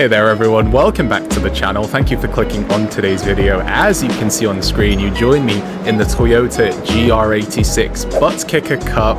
Hey there everyone, welcome back to the channel. Thank you for clicking on today's video. As you can see on the screen, you join me in the Toyota GR86 Butt Kicker Cup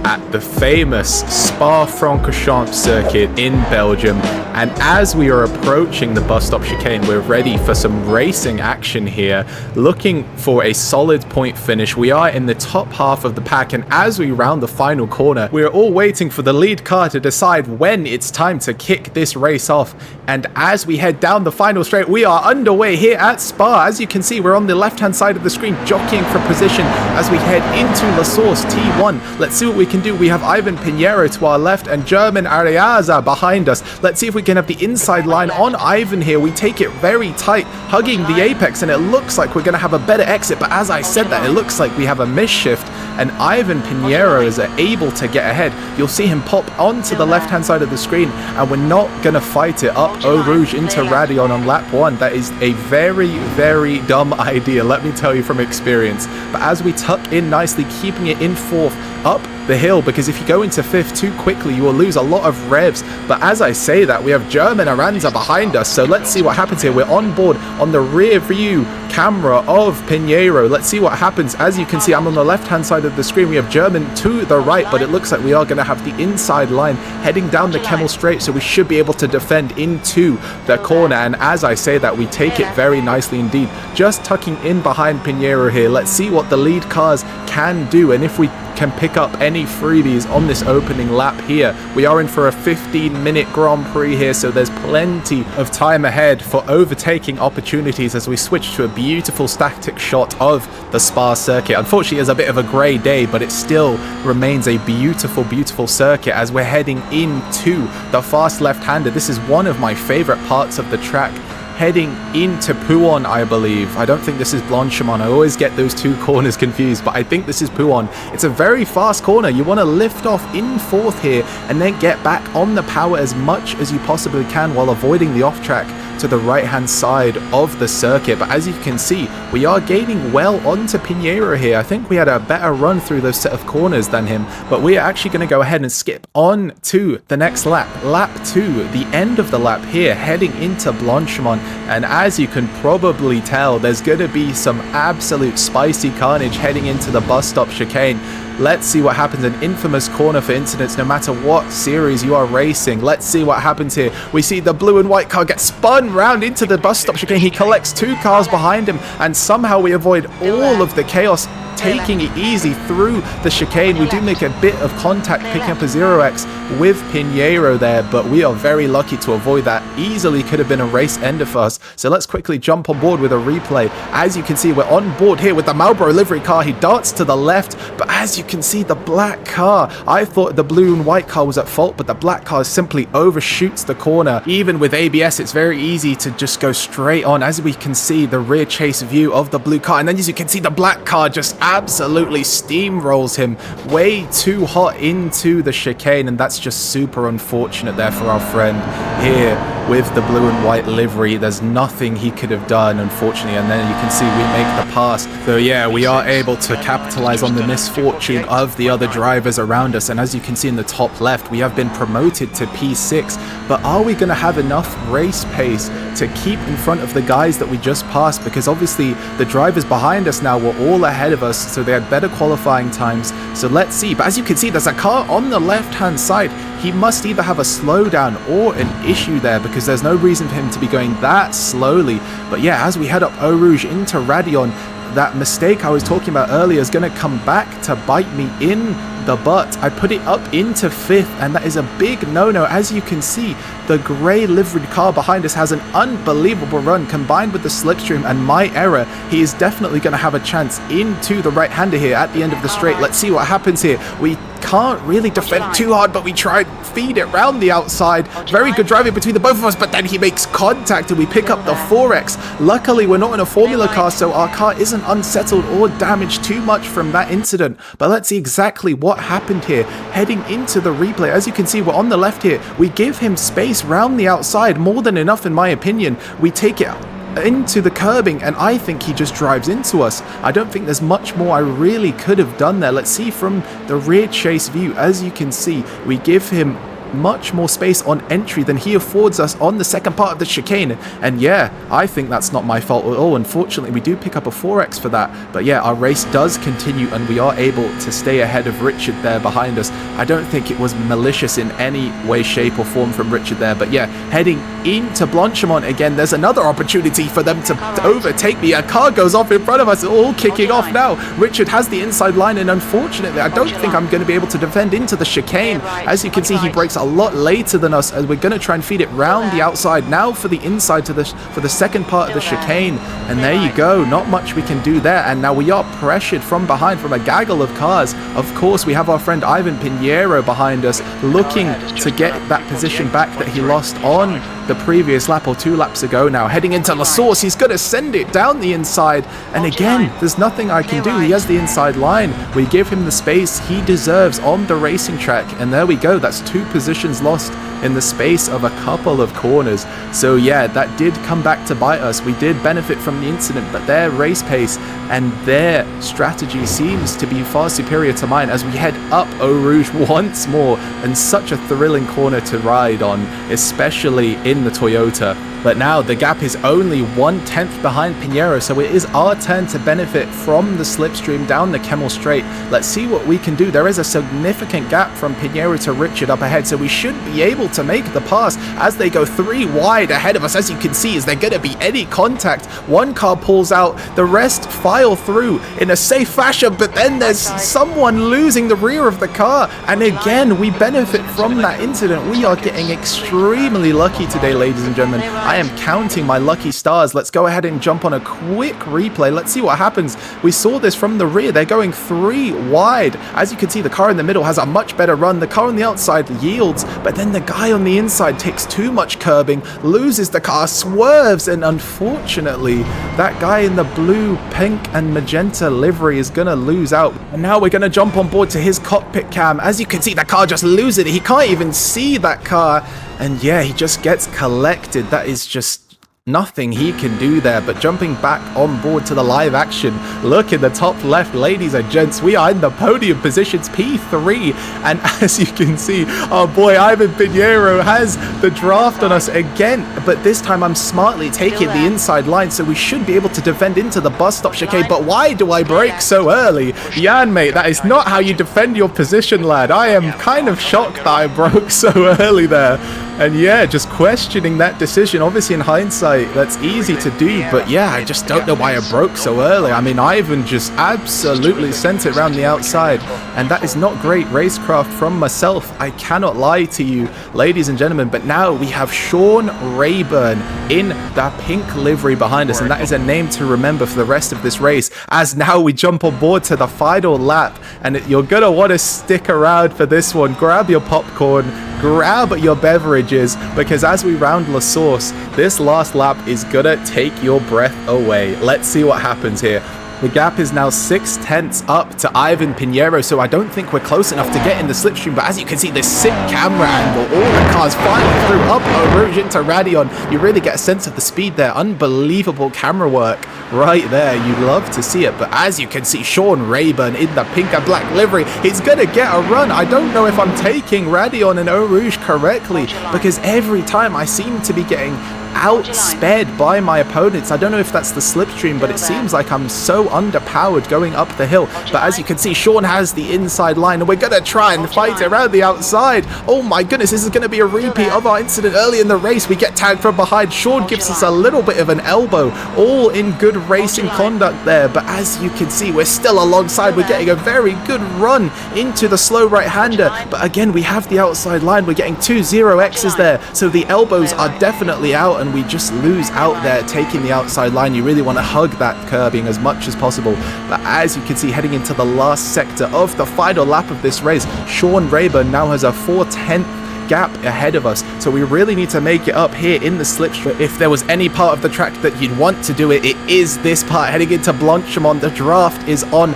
at the famous Spa-Francorchamps circuit in Belgium. And as we are approaching the bus stop chicane, we're ready for some racing action here, looking for a solid point finish. We are in the top half of the pack, and as we round the final corner, we're all waiting for the lead car to decide when it's time to kick this race off. And as we head down the final straight, we are underway here at Spa. As you can see, we're on the left-hand side of the screen, jockeying for position as we head into La Source T1. Let's see what we can do. We have Ivan Pinheiro to our left and German Ariaza behind us. Let's see if we can have the inside line on Ivan here. We take it very tight, hugging the apex, and it looks like we're going to have a better exit. But as I said that, it looks like we have a misshift, and Ivan Pinheiro is able to get ahead. You'll see him pop onto the left-hand side of the screen, and we're not going to fight it up Eau Rouge into Radion on lap 1. That is a very, very dumb idea, let me tell you from experience. But as we tuck in nicely, keeping it in 4th up the hill, because if you go into 5th too quickly, you will lose a lot of revs. But as I say that, we have German Aranza behind us, so let's see what happens here. We're on board on the rear view camera of Pinheiro. Let's see what happens. As you can see, I'm on the left-hand side of the screen. We have German to the right, but it looks like we are going to have the inside line heading down the Kemmel Straight, so we should be able to defend into the corner. And as I say that, we take it very nicely indeed. Just tucking in behind Pinheiro here. Let's see what the lead cars can do, and if we can pick up any freebies on this opening lap here. We are in for a 15-minute Grand Prix here, so there's plenty of time ahead for overtaking opportunities as we switch to a beautiful static shot of the Spa circuit. Unfortunately, it's a bit of a grey day, but it still remains a beautiful, beautiful circuit as we're heading into the fast left-hander. This is one of my favorite parts of the track, heading into Pouhon, I believe. I don't think this is Blanchimont. I always get those two corners confused, but I think this is Pouhon. It's a very fast corner. You want to lift off in 4th here and then get back on the power as much as you possibly can while avoiding the off-track to the right-hand side of the circuit. But as you can see, we are gaining well onto Pinheiro here. I think we had a better run through those set of corners than him, but we are actually going to go ahead and skip on to the next lap. Lap 2, the end of the lap here, heading into Blanchimont. And as you can probably tell, there's going to be some absolute spicy carnage heading into the bus stop chicane. Let's see what happens. An infamous corner for incidents no matter what series you are racing. Let's see what happens here. We see the blue and white car get spun round into the bus stop chicane. He collects 2 cars behind him, and somehow we avoid all of the chaos, taking it easy through the chicane. We do make a bit of contact, picking up a 0x with Pinheiro there, but we are very lucky to avoid that. Easily could have been a race ender for us. So let's quickly jump on board with a replay. As you can see, we're on board here with the Marlboro livery car. He darts to the left, but as you can see, the black car, I thought the blue and white car was at fault, but the black car simply overshoots the corner. Even with ABS, it's very easy to just go straight on. As we can see, the rear chase view of the blue car, and then as you can see, the black car just absolutely steamrolls him way too hot into the chicane, and that's just super unfortunate there for our friend here with the blue and white livery. There's nothing he could have done, unfortunately, and then you can see we make the pass. So yeah, we are able to capitalize on the misfortune of the other drivers around us, and as you can see in the top left, we have been promoted to P6, but are we going to have enough race pace to keep in front of the guys that we just passed? Because obviously the drivers behind us now were all ahead of us, so they had better qualifying times. So let's see. But as you can see, there's a car on the left-hand side. He must either have a slowdown or an issue there, because there's no reason for him to be going that slowly. But yeah, as we head up Eau Rouge into Radion, that mistake I was talking about earlier is going to come back to bite me in the butt. I put it up into 5th, and that is a big no-no. As you can see, the grey liveried car behind us has an unbelievable run. Combined with the slipstream and my error, he is definitely going to have a chance into the right-hander here at the end of the straight. Let's see what happens here. We can't really defend too hard, but we try and feed it round the outside. Very good driving between the both of us, but then he makes contact and we pick up the 4X. Luckily, we're not in a Formula car, so our car isn't unsettled or damaged too much from that incident. But let's see exactly what happened here. Heading into the replay, as you can see, we're on the left here. We give him space round the outside, more than enough in my opinion. We take it into the curbing, and I think he just drives into us. I don't think there's much more I really could have done there. Let's see from the rear chase view. As you can see, we give him much more space on entry than he affords us on the second part of the chicane. And yeah, I think that's not my fault at all. Unfortunately, we do pick up a 4x for that. But yeah, our race does continue and we are able to stay ahead of Richard there behind us. I don't think it was malicious in any way, shape or form from Richard there. But yeah, heading into Blanchimont again, there's another opportunity for them to overtake me. A car goes off in front of us, all kicking off now. Richard has the inside line, and unfortunately, I don't think I'm going to be able to defend into the chicane. As you can see, he brakes a lot later than us, as we're going to try and feed it round the outside now for the inside for the second part of the chicane. And there you go, not much we can do there. And now we are pressured from behind from a gaggle of cars. Of course, we have our friend Ivan Pinheiro behind us, looking to get that position back that he lost on the previous lap or 2 laps ago. Now heading into La Source, he's going to send it down the inside, and again, there's nothing I can do. He has the inside line. We give him the space he deserves on the racing track, and there we go. That's 2 positions lost in the space of a couple of corners. So yeah, that did come back to bite us. We did benefit from the incident, but their race pace and their strategy seems to be far superior to mine as we head up Eau Rouge once more, and such a thrilling corner to ride on, especially in the Toyota. But now the gap is only 1/10 behind Pinheiro, so it is our turn to benefit from the slipstream down the Kemmel Straight. Let's see what we can do. There is a significant gap from Pinheiro to Richard up ahead, so we should be able to make the pass as they go 3 wide ahead of us. As you can see, is there going to be any contact? One car pulls out, the rest file through in a safe fashion, but then there's someone losing the rear of the car, and again we benefit from that incident. We are getting extremely lucky today, ladies and gentlemen. I am counting my lucky stars. Let's go ahead and jump on a quick replay. Let's see what happens. We saw this from the rear. They're going 3 wide. As you can see, the car in the middle has a much better run. The car on the outside yields, but then the guy on the inside takes too much curbing, loses the car, swerves, and unfortunately, that guy in the blue, pink, and magenta livery is going to lose out. And now we're going to jump on board to his cockpit cam. As you can see, the car just loses it. He can't even see that car. And yeah, he just gets collected. That is just nothing he can do there. But jumping back on board to the live action, look in the top left, ladies and gents, we are in the podium positions, P3, and as you can see, our boy Ivan Pinheiro has the draft on us again, but this time I'm smartly taking the inside line, so we should be able to defend into the bus stop chicane. But why do I brake so early? Jan, mate, that is not how you defend your position, lad. I am kind of shocked that I broke so early there. And yeah, just questioning that decision. Obviously in hindsight, that's easy to do, but yeah, I just don't know why I broke so early. I mean, Ivan just absolutely sent it around the outside, and that is not great racecraft from myself. I cannot lie to you, ladies and gentlemen. But now we have Sean Rayburn in the pink livery behind us, and that is a name to remember for the rest of this race, as now we jump on board to the final lap. And you're gonna want to stick around for this one. Grab your popcorn, grab your beverages, because as we round La Source, this last lap is gonna take your breath away. Let's see what happens here. The gap is now 6/10 up to Ivan Pinheiro, so I don't think we're close enough to get in the slipstream. But as you can see, this sick camera angle, all the cars flying through up Eau Rouge into Radion. You really get a sense of the speed there. Unbelievable camera work right there. You love to see it. But as you can see, Sean Rayburn in the pink and black livery, he's gonna get a run. I don't know if I'm taking Radion and Eau Rouge correctly, because every time I seem to be getting outsped by my opponents. I don't know if that's the slipstream, but it seems like I'm so underpowered going up the hill. But as you can see, Sean has the inside line, and we're gonna try and fight it around the outside. Oh my goodness, this is gonna be a repeat of our incident early in the race. We get tagged from behind. Sean gives us a little bit of an elbow, all in good racing conduct there. But as you can see, we're still alongside. We're getting a very good run into the slow right-hander. But again, we have the outside line. We're getting 2 0Xs there, so the elbows are definitely out, and we just lose out there taking the outside line. You really want to hug that curbing as much as possible. But as you can see, heading into the last sector of the final lap of this race, Sean Rayburn now has a 4/10 gap ahead of us, so we really need to make it up here in the slipstream. If there was any part of the track that you'd want to do it, it is this part. Heading into Blanchimont, the draft is on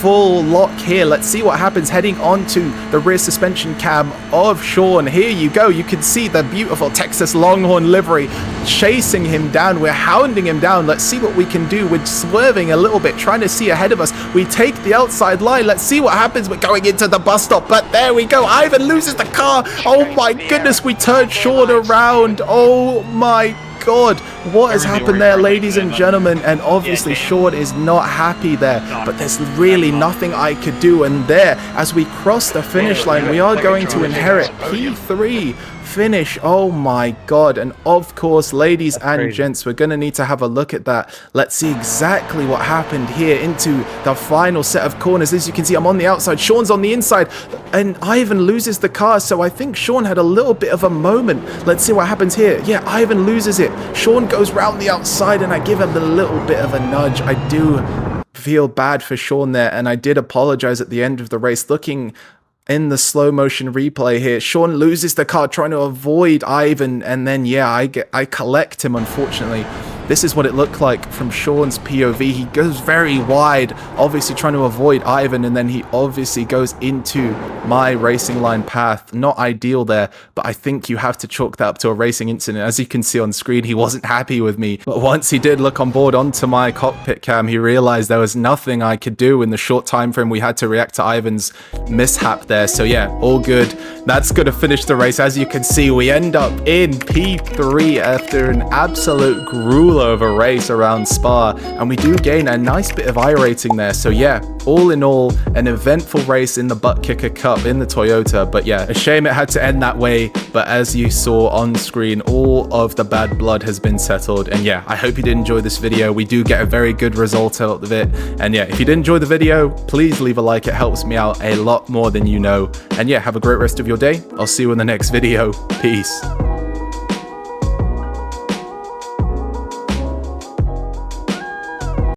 full lock here. Let's see what happens heading onto the rear suspension cam of Sean. Here you go. You can see the beautiful Texas Longhorn livery chasing him down. We're hounding him down. Let's see what we can do. We're swerving a little bit, trying to see ahead of us. We take the outside line. Let's see what happens. We're going into the bus stop, but there we go. Ivan loses the car. Oh my goodness, we turned Sean around. Oh my God, what has happened there, ladies and gentlemen? And obviously Sean is not happy there, but there's really nothing I could do. And there, as we cross the finish line, we are going to inherit P3 finish. Oh my God. And of course, ladies and gents, we're going to need to have a look at that. Let's see exactly what happened here into the final set of corners. As you can see, I'm on the outside, Sean's on the inside, and Ivan loses the car. So I think Sean had a little bit of a moment. Let's see what happens here. Yeah, Ivan loses it. Sean goes round the outside, and I give him a little bit of a nudge. I do feel bad for Sean there, and I did apologize at the end of the race. Looking in the slow motion replay here, Sean loses the car trying to avoid Ivan, and then yeah, I collect him, unfortunately. This is what it looked like from Sean's POV. He goes very wide, obviously trying to avoid Ivan, and then he obviously goes into my racing line path. Not ideal there, but I think you have to chalk that up to a racing incident. As you can see on screen, he wasn't happy with me, but once he did look on board onto my cockpit cam, he realized there was nothing I could do in the short time frame we had to react to Ivan's mishap there. So yeah, all good. That's going to finish the race. As you can see, we end up in P3 after an absolute gruel of a race around Spa, and we do gain a nice bit of iRacing there. So yeah, all in all, an eventful race in the Butt Kicker Cup in the Toyota. But yeah, a shame it had to end that way, but as you saw on screen, all of the bad blood has been settled. And yeah, I hope you did enjoy this video. We do get a very good result out of it. And yeah, if you did enjoy the video, please leave a like. It helps me out a lot more than you know. And yeah, have a great rest of your day. I'll see you in the next video. Peace.